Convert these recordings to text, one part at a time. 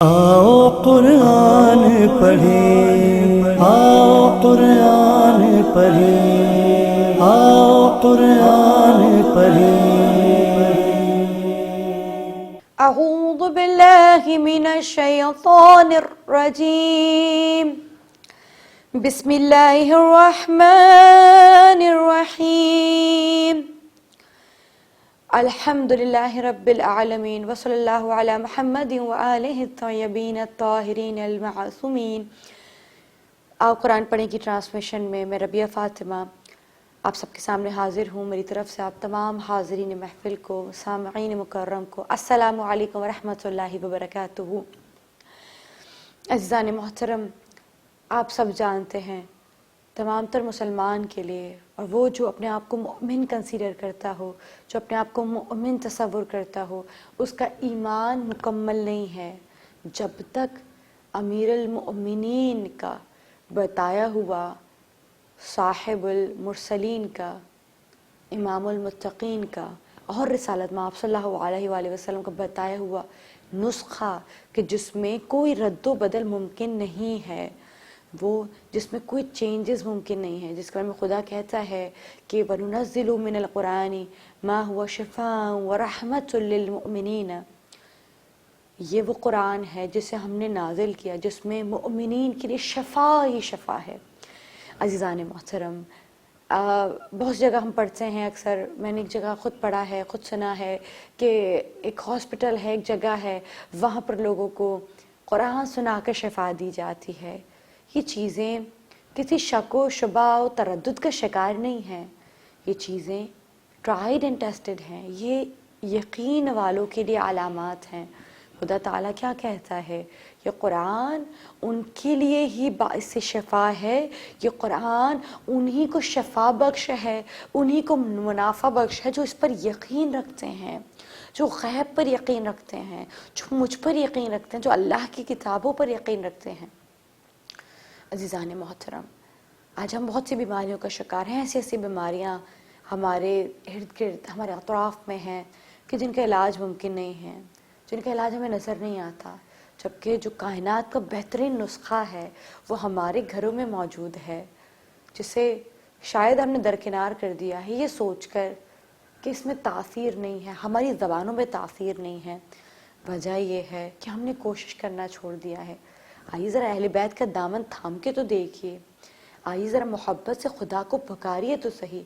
آؤ قرآن پڑھیں، آؤ قرآن پڑھیں، آؤ قرآن پڑھیں۔ اعوذ باللہ من الشیطان الرجیم، بسم اللہ الرحمن الرحیم، الحمد للہ رب العالمین وصلی اللہ علی محمد وآلہ الطیبین الطاہرین المعصومین۔ آؤ قرآن پڑھیں کی ٹرانسمیشن میں میں ربیہ فاطمہ آپ سب کے سامنے حاضر ہوں۔ میری طرف سے آپ تمام حاضرین محفل کو، سامعین مکرم کو السلام علیکم ورحمۃ اللہ وبرکاتہ۔ عزیزان محترم، آپ سب جانتے ہیں تمام تر مسلمان کے لیے، اور وہ جو اپنے آپ کو مؤمن کنسیڈر کرتا ہو، جو اپنے آپ کو مؤمن تصور کرتا ہو، اس کا ایمان مکمل نہیں ہے جب تک امیر المؤمنین کا بتایا ہوا، صاحب المرسلین کا، امام المتقین کا اور رسالت مآب صلی اللہ علیہ وآلہ وسلم کا بتایا ہوا نسخہ کہ جس میں کوئی رد و بدل ممکن نہیں ہے، وہ جس میں کوئی چینجز ممکن نہیں ہے، جس کے بارے میں خدا کہتا ہے کہ وَنُنَزِّلُ مِنَ الْقُرْآنِ مَا هُوَ شِفَاءٌ وَرَحْمَةٌ لِّلْمُؤْمِنِينَ۔ یہ وہ قرآن ہے جسے ہم نے نازل کیا، جس میں مؤمنین کے لیے شفا ہی شفا ہے۔ عزیزان محترم، بہت جگہ ہم پڑھتے ہیں، اکثر میں نے ایک جگہ خود پڑھا ہے، خود سنا ہے کہ ایک ہاسپٹل ہے، ایک جگہ ہے، وہاں پر لوگوں کو قرآن سنا کر شفا دی جاتی ہے۔ یہ چیزیں کسی شک و شبہ و تردد کا شکار نہیں ہیں، یہ چیزیں ٹرائیڈ اینڈ ٹیسٹڈ ہیں، یہ یقین والوں کے لیے علامات ہیں۔ خدا تعالیٰ کیا کہتا ہے؟ یہ قرآن ان کے لیے ہی باعث شفا ہے، یہ قرآن انہی کو شفا بخش ہے، انہی کو منافع بخش ہے جو اس پر یقین رکھتے ہیں، جو غیب پر یقین رکھتے ہیں، جو مجھ پر یقین رکھتے ہیں، جو اللہ کی کتابوں پر یقین رکھتے ہیں۔ عزیزان محترم، آج ہم بہت سی بیماریوں کا شکار ہیں، ایسی ایسی بیماریاں ہمارے ارد گرد، ہمارے اطراف میں ہیں کہ جن کا علاج ممکن نہیں ہے، جن کا علاج ہمیں نظر نہیں آتا، جبکہ جو کائنات کا بہترین نسخہ ہے وہ ہمارے گھروں میں موجود ہے، جسے شاید ہم نے درکنار کر دیا ہے یہ سوچ کر کہ اس میں تاثیر نہیں ہے، ہماری زبانوں میں تاثیر نہیں ہے۔ وجہ یہ ہے کہ ہم نے کوشش کرنا چھوڑ دیا ہے۔ آئیے ذرا اہل بیت کا دامن تھام کے تو دیکھیے، آئیے ذرا محبت سے خدا کو پکاریے تو صحیح۔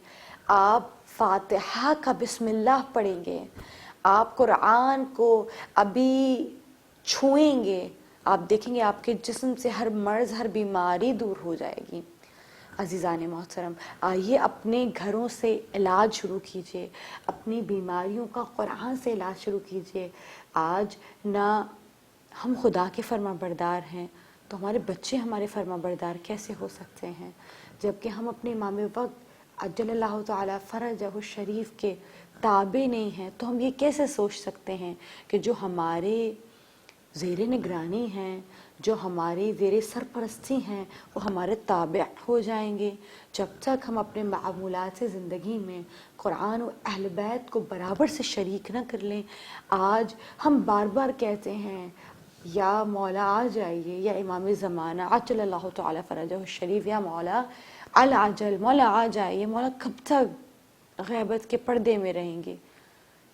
آپ فاتحہ کا بسم اللہ پڑھیں گے، آپ قرآن کو ابھی چھوئیں گے، آپ دیکھیں گے آپ کے جسم سے ہر مرض، ہر بیماری دور ہو جائے گی۔ عزیزان محترم، آئیے اپنے گھروں سے علاج شروع کیجئے، اپنی بیماریوں کا قرآن سے علاج شروع کیجئے۔ آج نہ ہم خدا کے فرما بردار ہیں تو ہمارے بچے ہمارے فرما بردار کیسے ہو سکتے ہیں؟ جبکہ ہم اپنے امام وقت عجل اللہ تعالی فرجہ الشریف کے تابع نہیں ہیں، تو ہم یہ کیسے سوچ سکتے ہیں کہ جو ہمارے زیر نگرانی ہیں، جو ہماری زیر سرپرستی ہیں، وہ ہمارے تابع ہو جائیں گے؟ جب تک ہم اپنے معمولات زندگی میں قرآن و اہل بیت کو برابر سے شریک نہ کر لیں۔ آج ہم بار بار کہتے ہیں یا مولا آ جائیے، یا امام زمانہ عجل اللہ تعالی فرجہ الشریف، یا مولا العجل، مولا آ جائیے۔ مولا کب تک غیبت کے پردے میں رہیں گے؟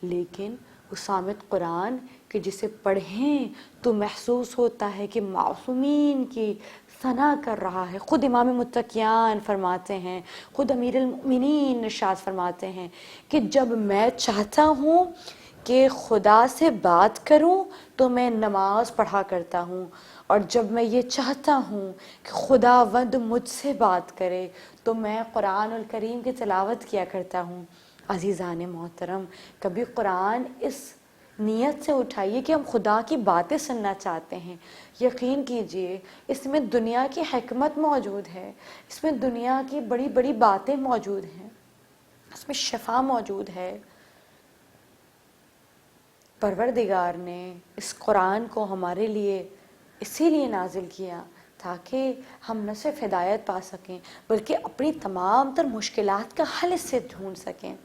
لیکن وہ صامت قرآن کہ جسے پڑھیں تو محسوس ہوتا ہے کہ معصومین کی ثنا کر رہا ہے۔ خود امام متقیان فرماتے ہیں، خود امیر المؤمنین ارشاد فرماتے ہیں کہ جب میں چاہتا ہوں کہ خدا سے بات کروں تو میں نماز پڑھا کرتا ہوں، اور جب میں یہ چاہتا ہوں کہ خداوند مجھ سے بات کرے تو میں قرآن الکریم کی تلاوت کیا کرتا ہوں۔ عزیزان محترم، کبھی قرآن اس نیت سے اٹھائیے کہ ہم خدا کی باتیں سننا چاہتے ہیں۔ یقین کیجئے اس میں دنیا کی حکمت موجود ہے، اس میں دنیا کی بڑی بڑی باتیں موجود ہیں، اس میں شفا موجود ہے۔ پروردگار نے اس قرآن کو ہمارے لیے اسی لیے نازل کیا تاکہ ہم نہ صرف ہدایت پا سکیں بلکہ اپنی تمام تر مشکلات کا حل اس سے ڈھونڈ سکیں۔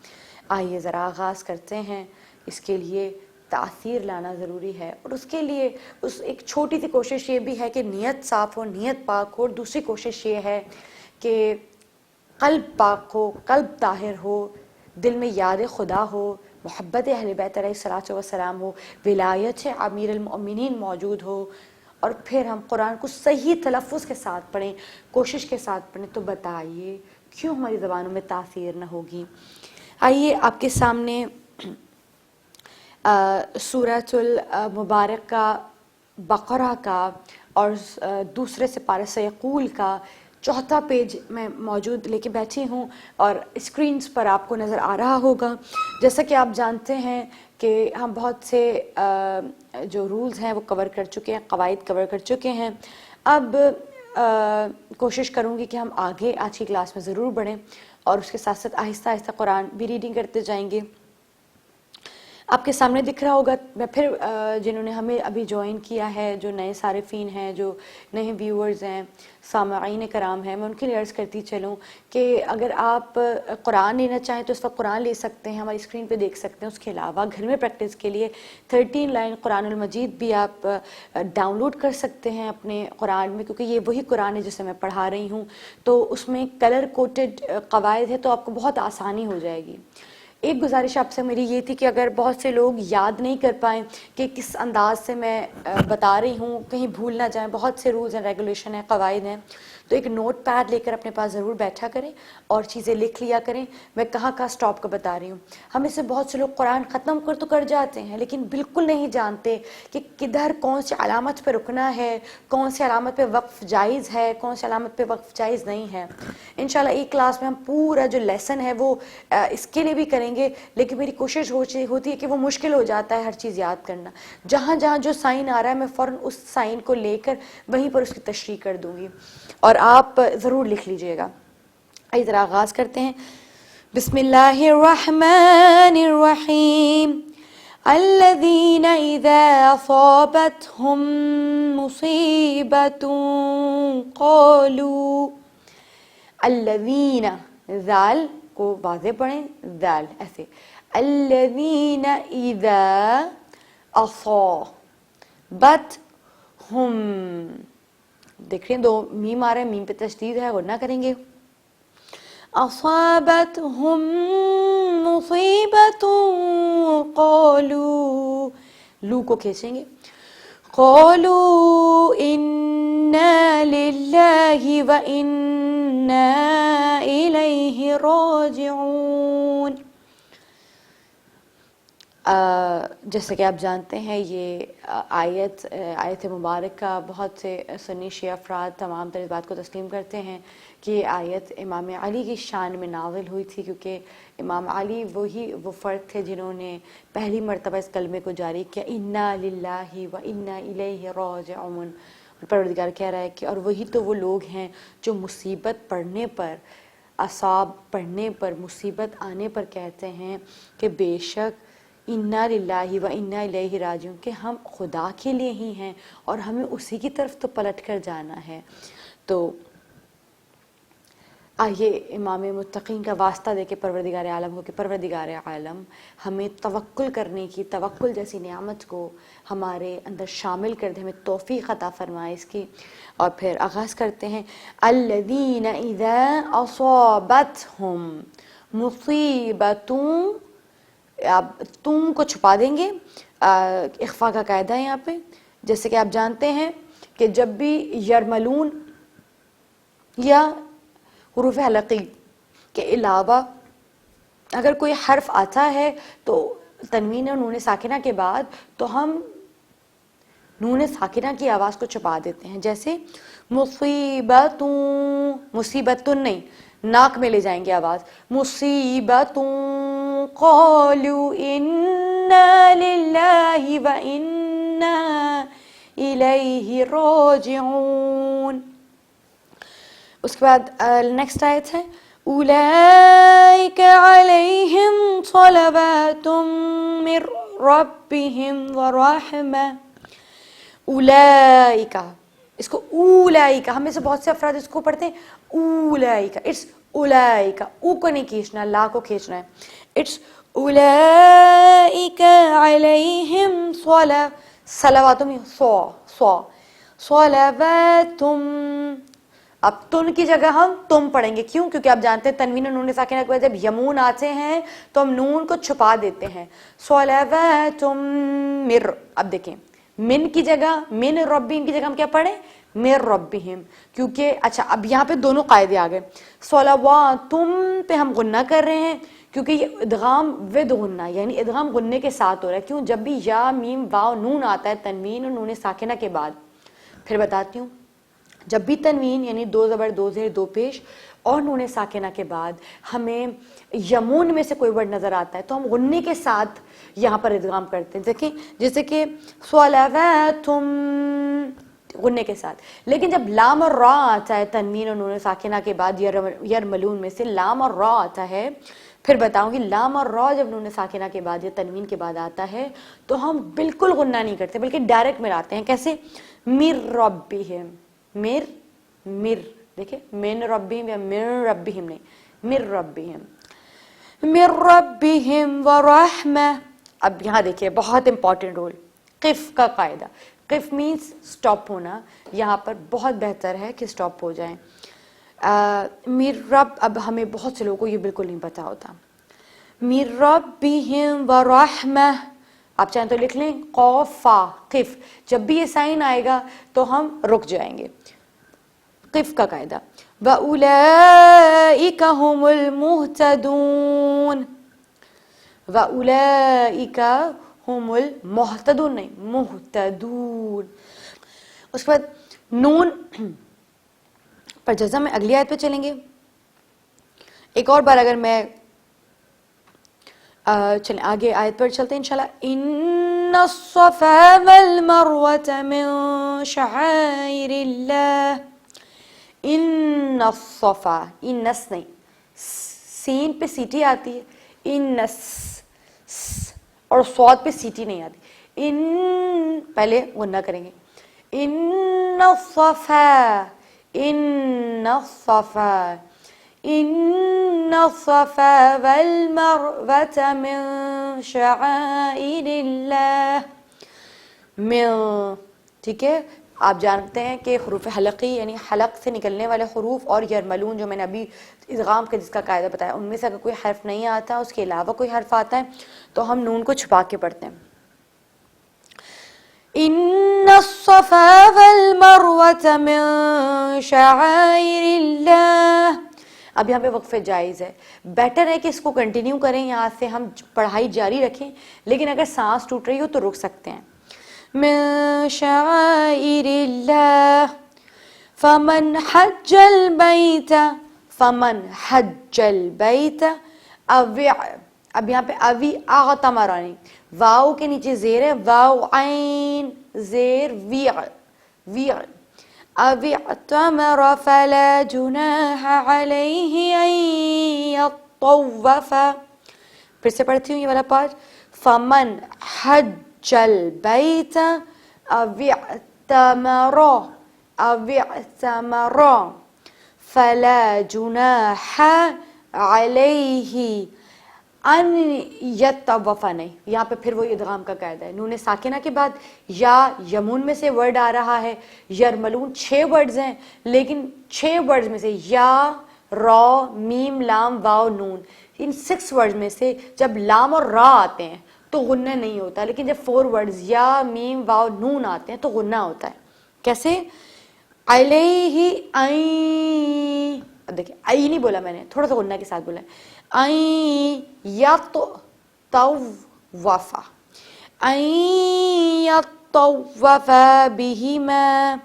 آئیے ذرا آغاز کرتے ہیں۔ اس کے لیے تاثیر لانا ضروری ہے، اور اس کے لیے ایک چھوٹی سی کوشش یہ بھی ہے کہ نیت صاف ہو، نیت پاک ہو، اور دوسری کوشش یہ ہے کہ قلب پاک ہو، قلب طاہر ہو، دل میں یاد خدا ہو، محبت اہل بیت علیہ الصلوۃ والسلام ہو، ولایت امیر المؤمنین موجود ہو، اور پھر ہم قرآن کو صحیح تلفظ کے ساتھ پڑھیں، کوشش کے ساتھ پڑھیں. تو بتائیے کیوں ہماری زبانوں میں تاثیر نہ ہوگی؟ آئیے آپ کے سامنے سورۃ المبارکہ بقرہ کا اور دوسرے سپارہ سیقول کا 4 پیج میں موجود لے کے بیٹھی ہوں، اور اسکرینز پر آپ کو نظر آ رہا ہوگا. جیسا کہ آپ جانتے ہیں کہ ہم بہت سے جو رولز ہیں وہ کور کر چکے ہیں، قواعد کور کر چکے ہیں. اب کوشش کروں گی کہ ہم آگے آج کی کلاس میں ضرور بڑھیں، اور اس کے ساتھ ساتھ آہستہ آہستہ قرآن بھی ریڈنگ کرتے جائیں گے. آپ کے سامنے دکھ رہا ہوگا، میں پھر جنہوں نے ہمیں ابھی جوائن کیا ہے، جو نئے صارفین ہیں، جو نئے ویورز ہیں، سامعین کرام ہیں، میں ان کے لیے عرض کرتی چلوں کہ اگر آپ قرآن لینا چاہیں تو اس وقت قرآن لے سکتے ہیں، ہماری اسکرین پہ دیکھ سکتے ہیں. اس کے علاوہ گھر میں پریکٹس کے لیے 13 لائن قرآن المجید بھی آپ ڈاؤن لوڈ کر سکتے ہیں اپنے قرآن میں، کیونکہ یہ وہی قرآن ہے جسے میں پڑھا رہی ہوں. تو اس میں کلر کوٹڈ قواعد ہے، تو آپ کو بہت آسانی ہو جائے گی. ایک گزارش آپ سے میری یہ تھی کہ اگر بہت سے لوگ یاد نہیں کر پائیں کہ کس انداز سے میں بتا رہی ہوں، کہیں بھول نہ جائیں، بہت سے رولز ہیں، ریگولیشن ہیں، قواعد ہیں، تو ایک نوٹ پیڈ لے کر اپنے پاس ضرور بیٹھا کریں اور چیزیں لکھ لیا کریں میں کہاں کہاں سٹاپ کا بتا رہی ہوں. ہم میں سے بہت سے لوگ قرآن ختم کر جاتے ہیں، لیکن بالکل نہیں جانتے کہ کدھر کون سی علامت پہ رکنا ہے، کون سی علامت پہ وقف جائز ہے، کون سی علامت پہ وقف جائز نہیں ہے. انشاءاللہ ایک کلاس میں ہم پورا جو لیسن ہے وہ اس کے لیے بھی کریں گے، لیکن میری کوشش ہوتی ہے کہ وہ مشکل ہو جاتا ہے ہر چیز یاد کرنا. جہاں جہاں جو سائن آ رہا ہے میں فوراً اس سائن کو لے کر وہیں پر اس کی تشریح کر دوں گی، اور آپ ضرور لکھ لیجئے گا. آئیے ذرا آغاز کرتے ہیں. بسم اللہ الرحمن الرحیم. الذین اذا اصابتهم مصیبۃ قالوا، الذین، ذال کو واضح پڑھیں، ذال ایسے، الذین اذا اصابتهم، دیکھ رہے ہیں 2 میم آ رہے ہیں، میم پہ تشدید ہے، غنہ کریں گے. اصابتهم مصیبۃ قالوا، لو کو کھینچیں گے، قالوا انا للہ وانا الیہ راجعون. جیسے کہ آپ جانتے ہیں یہ آیت مبارکہ بہت سے سنی شیعہ افراد تمام تر اس بات کو تسلیم کرتے ہیں کہ یہ آیت امام علی کی شان میں نازل ہوئی تھی، کیونکہ امام علی وہ فرد تھے جنہوں نے پہلی مرتبہ اس کلمے کو جاری کیا، انا للہ و انا الیہ راجعون. پروردگار کہہ رہا ہے کہ اور وہی تو وہ لوگ ہیں جو مصیبت پڑھنے پر، اصاب پڑھنے پر، مصیبت آنے پر کہتے ہیں کہ بے شک انا للہ و انا الیہ راجعون، کہ ہم خدا کے لیے ہی ہیں اور ہمیں اسی کی طرف تو پلٹ کر جانا ہے. تو آئیے امام متقین کا واسطہ دے کے پروردگار عالم کو کہ پروردگار عالم ہمیں توکل کرنے کی، توکل جیسی نعمت کو ہمارے اندر شامل کر دے، ہمیں توفیق عطا فرمائے اس کی. اور پھر آغاز کرتے ہیں. الذین اذا اصابتہم مصیبۃ، آپ تم کو چھپا دیں گے، اخفا کا قاعدہ ہے یہاں پہ. جیسے کہ آپ جانتے ہیں کہ جب بھی یرملون یا حروف حلقی کے علاوہ اگر کوئی حرف آتا ہے تو تنوین اور نون ساکنہ کے بعد تو ہم نون ساکنہ کی آواز کو چھپا دیتے ہیں. جیسے مصیبتوں، مصیبتن نہیں، ناک میں لے جائیں گے آواز، مصیبتوں قالوا انا للہ و انا الیہ راجعون. اس کے بعد نیکسٹ آیت ہے اولئک علیہم صلوات من ربہم ورحمہ. اولئک، اس کو اولئک، ہم میں سے بہت سے افراد اس کو پڑھتے ہیں اولئک، اٹس اولئک، او کو نہیں کھینچنا، لا کو کھینچنا ہے. اٹس اولئک علیہم صلواتم صلواتم. اب تن کی جگہ ہم تم پڑھیں گے. کیوں؟ کیونکہ آپ جانتے ہیں تنوین اور نون ساکنہ کے بعد جب یمون آتے ہیں تو ہم نون کو چھپا دیتے ہیں. صلواتم مر. اب دیکھیں من کی جگہ من ربہم کی جگہ ہم کیا پڑھیں؟ من ربہم. کیونکہ اچھا اب یہاں پہ دونوں قاعدے آ گئے. صلواتم پہ ہم غنہ کر رہے ہیں کیونکہ یہ ادغام ود غنہ یعنی ادغام غنے کے ساتھ ہو رہا ہے. کیوں؟ جب بھی یا میم واو نون آتا ہے تنوین اور نون ساکنہ کے بعد، پھر بتاتی ہوں، جب بھی تنوین یعنی دو زبر دو زیر دو پیش اور نون ساکنہ کے بعد ہمیں یمون میں سے کوئی ورڈ نظر آتا ہے تو ہم غنے کے ساتھ یہاں پر ادغام کرتے ہیں. دیکھیں جیسے کہ صلواتم غنے کے ساتھ. لیکن جب لام اور را آتا ہے تنوین اور نون ساکنہ کے بعد یرملون میں سے لام اور را آتا ہے، پھر بتاؤں گی لام اور را جب نون ساکنہ کے بعد یا تنوین کے بعد آتا ہے تو ہم بالکل غنہ نہیں کرتے بلکہ ڈائریکٹ ملاتے ہیں. کیسے؟ مر ربہم. مر دیکھیں من ربہم یا من ربہم نہیں، مر ربہم. مر ربہم ورحمہ. اب یہاں دیکھیے بہت امپورٹنٹ رول، قف کا قاعدہ. قف مینس سٹاپ ہونا. یہاں پر بہت بہتر ہے کہ سٹاپ ہو جائیں. مر رب، اب ہمیں بہت سے لوگوں کو یہ بالکل نہیں پتا ہوتا. مر ربہم ورحمہ. آپ چاہیں تو لکھ لیں قاف فا قف. جب بھی یہ سائن آئے گا تو ہم رک جائیں گے. قف کا قاعدہ. وَأُولَئِكَ هُمُ الْمُهْتَدُونَ. وَأُولَئِكَ هُمُ الْمُهْتَدُونَ نہیں مہتدون. اس کے بعد نون پر جزم میں اگلی آیت پہ چلیں گے. ایک اور بار اگر میں چلیں آگے آیت پر چلتے ہیں انشاءاللہ. ان الصفا والمروة من شعائر اللہ. ان الصفا، انس نہیں، سین پہ سیٹی آتی ہے، انس، اور صاد پہ سیٹی نہیں آتی. ان پہلے غنہ کریں گے. ان الصفا، ان الصفا، ان الصفا والمروة من شعائر اللہ. من، ٹھیک ہے. آپ جانتے ہیں کہ حروف حلقی یعنی حلق سے نکلنے والے حروف اور یرملون جو میں نے ابھی ادغام کا جس کا قاعدہ بتایا ان میں سے اگر کوئی حرف نہیں آتا اس کے علاوہ کوئی حرف آتا ہے تو ہم نون کو چھپا کے پڑھتے ہیں. ان الصفا والمروة من شعائر اللہ. اب یہاں پہ وقفے جائز ہے. بیٹر ہے کہ اس کو کنٹینیو کریں، یہاں سے ہم پڑھائی جاری رکھیں، لیکن اگر سانس ٹوٹ رہی ہو تو رک سکتے ہیں. من شعائر اللہ فمن حج البیت، فمن حج البیت اب یہاں پہ اوی اعتمرانی، واو کے نیچے زیر ہے، واو عین زیر ویع. اوی اعتمر فلا جناح علیہ ان یطوف. پھر سے پڑھتی ہوں یہ والا پارٹ. فمن حج البیت اوی اعتمر فلا جناح علیہ ان یطوف. نہیں، یہاں پہ پھر وہی ادغام کا قاعدہ ہے. نون ساکنہ کے بعد یا یمون میں سے ورڈ آ رہا ہے. یرملون 6 ورڈز ہیں لیکن 6 ورڈز میں سے یا را میم لام واو نون ان 6 ورڈز میں سے جب لام اور را آتے ہیں تو غنہ نہیں ہوتا، لیکن جب 4 ورڈز یا میم واو نون آتے ہیں تو غنہ ہوتا ہے. کیسے؟ علیہ این. اب دیکھیں ای نہیں بولا میں نے، تھوڑا سا غنہ کے ساتھ بولا ہے. این یطوف، این یطوف بہما،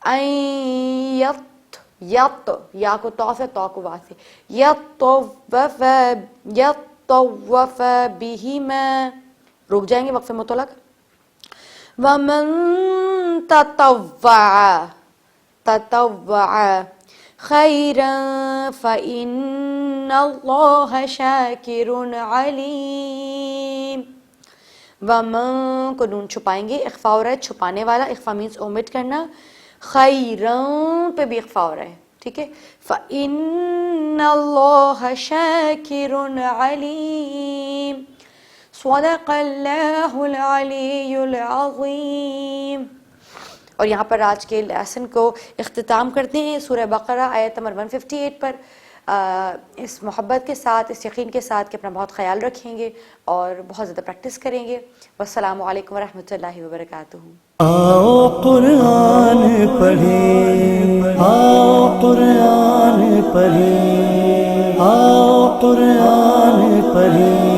این یط یا کو تو سے تو کو وا سے، یطوف بہما. رک جائیں گے وقف مطلق. ومن تطوع خیرا فإن اللہ شاکر علیم. ومن کو نون چھپائیں گے، اخفا ہو رہا ہے چھپانے والا، اخفا مینس اومٹ کرنا. خیرا پہ بھی اخفا ہو رہا ہے، ٹھیک ہے. فَإِنَّ اللَّهَ شَاكِرٌ عَلِيمٌ. صدق اللہ العلی العظیم. اور یہاں پر آج کے لیسن کو اختتام کرتے ہیں سورہ بقرہ آیت نمبر 158 پر. اس محبت کے ساتھ، اس یقین کے ساتھ کہ اپنا بہت خیال رکھیں گے اور بہت زیادہ پریکٹس کریں گے. والسلام علیکم ورحمۃ اللہ وبرکاتہ. آؤ قرآن پڑھیں، آؤ قرآن پڑھیں، آؤ قرآن پڑھیں.